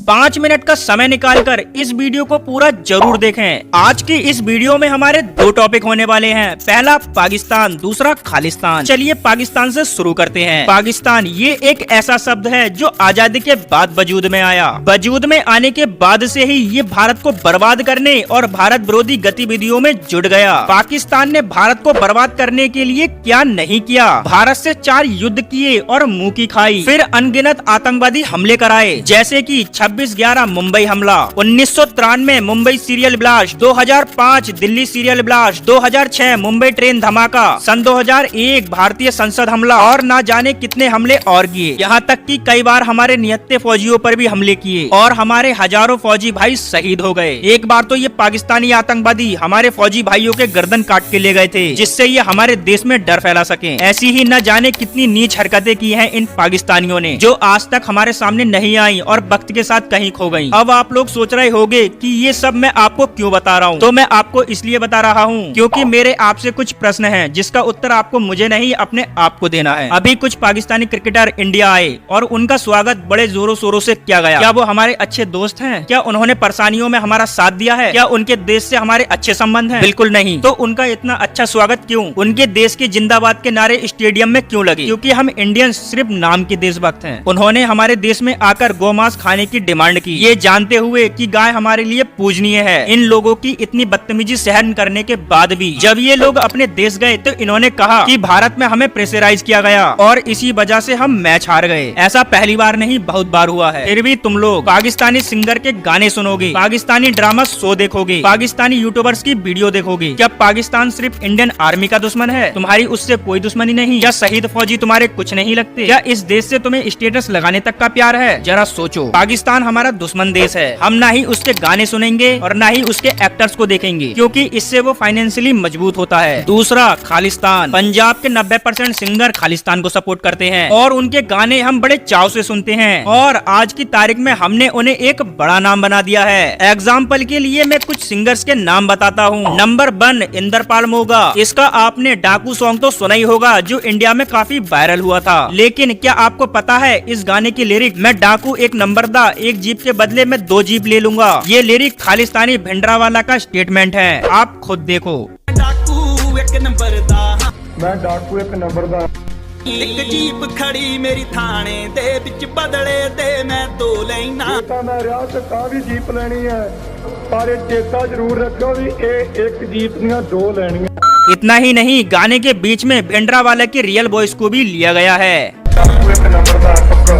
5 minute का समय निकालकर इस वीडियो को पूरा जरूर देखें। आज की इस वीडियो में हमारे 2 टॉपिक होने वाले हैं, पहला पाकिस्तान, दूसरा खालिस्तान। चलिए पाकिस्तान से शुरू करते हैं। पाकिस्तान ये एक ऐसा शब्द है जो आजादी के बाद वजूद में आया। वजूद में आने के बाद से ही ये भारत को बर्बाद करने और भारत विरोधी गतिविधियों में जुट गया। पाकिस्तान ने भारत को बर्बाद करने के लिए क्या नहीं किया। भारत से 4 युद्ध किए और मुंह की खाई, फिर अनगिनत आतंकवादी हमले कराए, जैसे कि 26/11 मुंबई हमला, 1993 Mumbai serial blast, 2005 Delhi serial blast, 2006 Mumbai train धमाका, सन 2001 भारतीय संसद हमला और ना जाने कितने हमले और किए। यहाँ तक कि कई बार हमारे निहत्थे फौजियों पर भी हमले किए और हमारे हजारों फौजी भाई शहीद हो गए। एक बार तो ये पाकिस्तानी आतंकवादी हमारे फौजी भाइयों के गर्दन काट के ले गए थे, जिससे ये हमारे देश में डर फैला सके। ऐसी ही न जाने कितनी नीच हरकतें की हैं इन पाकिस्तानियों ने, जो आज तक हमारे सामने नहीं आई और वक्त के साथ कहीं खो गई। अब आप लोग सोच रहे होंगे कि ये सब मैं आपको क्यों बता रहा हूँ। तो मैं आपको इसलिए बता रहा हूँ क्योंकि मेरे आपसे कुछ प्रश्न हैं, जिसका उत्तर आपको मुझे नहीं अपने आप को देना है। अभी कुछ पाकिस्तानी क्रिकेटर इंडिया आए और उनका स्वागत बड़े जोरों शोरों से किया गया। क्या वो हमारे अच्छे दोस्त हैं? क्या उन्होंने परेशानियों में हमारा साथ दिया है? क्या उनके देश से हमारे अच्छे संबंध हैं? बिल्कुल नहीं। तो उनका इतना अच्छा स्वागत क्यों? उनके देश के जिंदाबाद के नारे स्टेडियम में क्यों लगे? क्योंकि हम इंडियंस सिर्फ नाम के देशभक्त हैं। उन्होंने हमारे देश में आकर गोमांस खाने की डिमांड की, ये जानते हुए कि गाय हमारे लिए पूजनीय है। इन लोगों की इतनी बदतमीजी सहन करने के बाद भी जब ये लोग अपने देश गए तो इन्होंने कहा कि भारत में हमें प्रेशराइज किया गया और इसी वजह से हम मैच हार गए। ऐसा पहली बार नहीं बहुत बार हुआ है। फिर भी तुम लोग पाकिस्तानी सिंगर के गाने सुनोगे, पाकिस्तानी ड्रामा शो देखोगे, पाकिस्तानी यूट्यूबर्स की वीडियो देखोगे। क्या पाकिस्तान सिर्फ इंडियन आर्मी का दुश्मन है? तुम्हारी उससे कोई दुश्मनी नहीं? क्या शहीद फौजी तुम्हारे कुछ नहीं लगते? क्या इस देश से तुम्हें स्टेटस लगाने तक का प्यार है? जरा सोचो। पाकिस्तान हमारा दुश्मन देश है। हम ना ही उसके गाने सुनेंगे और ना ही उसके एक्टर्स को देखेंगे, क्योंकि इससे वो फाइनेंशियली मजबूत होता है। दूसरा खालिस्तान, पंजाब के 90% सिंगर खालिस्तान को सपोर्ट करते हैं और उनके गाने हम बड़े चाव से सुनते हैं और आज की तारीख में हमने उन्हें एक बड़ा नाम बना दिया है। एग्जाम्पल के लिए मैं कुछ सिंगर्स के नाम बताता हूँ। नंबर 1 इंद्रपाल मोगा। इसका आपने डाकू सॉन्ग तो सुना ही होगा, जो इंडिया में काफी वायरल हुआ था। लेकिन क्या आपको पता है इस गाने की लिरिक, मैं डाकू एक नंबर दा, एक जीप के बदले में 2 जीप ले लूंगा। ये लिरिक खालिस्तानी भिंडरावाला का स्टेटमेंट है, आप खुद देखो। डाकू एक नंबर दा, मैं डाकू एक नंबर दा, एक जीप खड़ी मेरी थाने दे विच बदले दे मैं 2 ਲੈਣਾ। ਤਾਂ ਮੈਂ ਰਿਆ ਤੇ ਤਾਂ ਵੀ ਜੀਪ ਲੈਣੀ ਹੈ, ਪਰ ਇਹ ਚੇਤਾ ਜ਼ਰੂਰ ਰੱਖਿਓ ਵੀ ਇਹ ਇੱਕ ਜੀਪ ਦੀਆਂ 2 ਲੈਣੀਆਂ। इतना ही नहीं, गाने के बीच में भिंडरावाला की रियल वॉइस को भी लिया गया है। डाकू एक नंबर दा पक्का,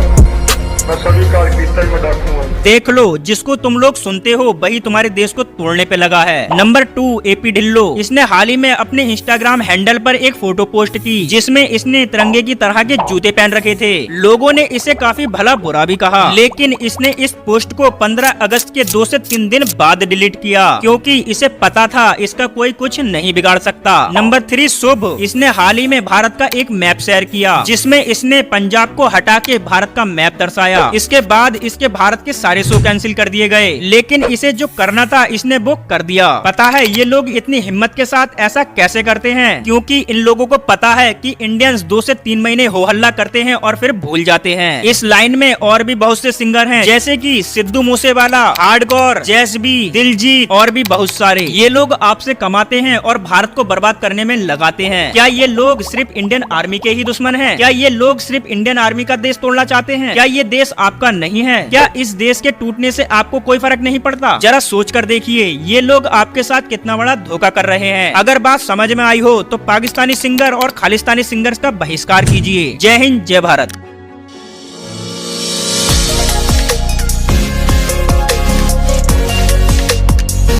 मैं सभी कार कीता ही मैं डाकू हूं। देख लो, जिसको तुम लोग सुनते हो वही तुम्हारे देश को तोड़ने पे लगा है। Number 2 AP Dhillon. इसने हाल ही में अपने इंस्टाग्राम हैंडल पर एक फोटो पोस्ट की, जिसमें इसने तिरंगे की तरह के जूते पहन रखे थे। लोगों ने इसे काफी भला बुरा भी कहा, लेकिन इसने इस पोस्ट को 15 अगस्त के 2 से 3 दिन बाद डिलीट किया, क्योंकि इसे पता था इसका कोई कुछ नहीं बिगाड़ सकता। नंबर 3 शुभ। इसने हाल ही में भारत का एक मैप शेयर किया, जिसमें इसने पंजाब को हटा के भारत का मैप दर्शाया। इसके बाद इसके भारत के सारे शो कैंसिल कर दिए गए, लेकिन इसे जो करना था इसने वो कर दिया। पता है ये लोग इतनी हिम्मत के साथ ऐसा कैसे करते हैं? क्योंकि इन लोगों को पता है कि इंडियंस 2 से 3 महीने हो हल्ला करते हैं और फिर भूल जाते हैं। इस लाइन में और भी बहुत से सिंगर हैं, जैसे कि सिद्धू मूसेवाला, हार्डकोर, जैसबी, दिलजीत और भी बहुत सारे। ये लोग आपसे कमाते हैं और भारत को बर्बाद करने में लगाते हैं। क्या ये लोग सिर्फ इंडियन आर्मी के ही दुश्मन हैं? क्या ये लोग सिर्फ इंडियन आर्मी का देश तोड़ना चाहते हैं? क्या ये देश आपका नहीं है? क्या इस देश के टूटने से आपको कोई फर्क नहीं पड़ता? जरा सोच कर देखिए, ये लोग आपके साथ कितना बड़ा धोखा कर रहे हैं। अगर बात समझ में आई हो तो पाकिस्तानी सिंगर और खालिस्तानी सिंगर्स का बहिष्कार कीजिए। जय हिंद, जय भारत।